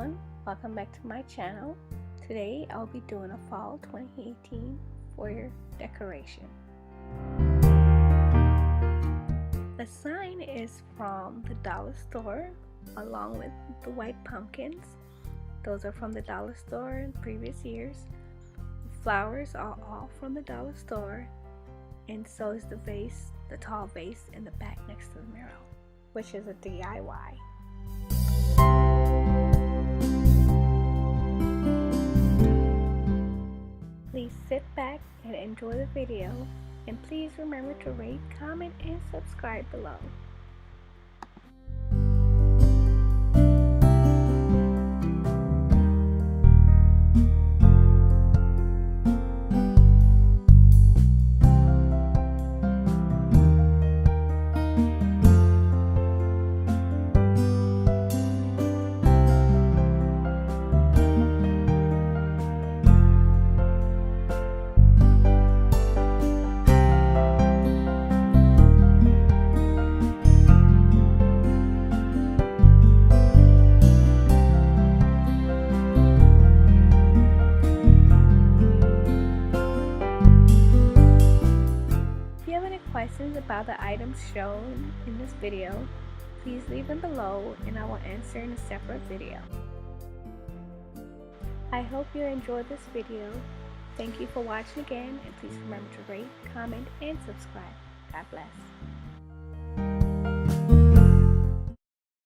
everyone, welcome back to my channel. Today I'll be doing a fall 2018 foyer decoration. The sign is from the dollar store along with the white pumpkins. Those are from the dollar store in previous years. The flowers are all from the dollar store, and so is the vase, the tall vase in the back next to the mural, which is a DIY. Please sit back and enjoy the video, and please remember to rate, comment, and subscribe below. Questions about the items shown in this video, please leave them below and I will answer in a separate video. I hope you enjoyed this video. Thank you for watching again, and please remember to rate, comment, and subscribe. God bless.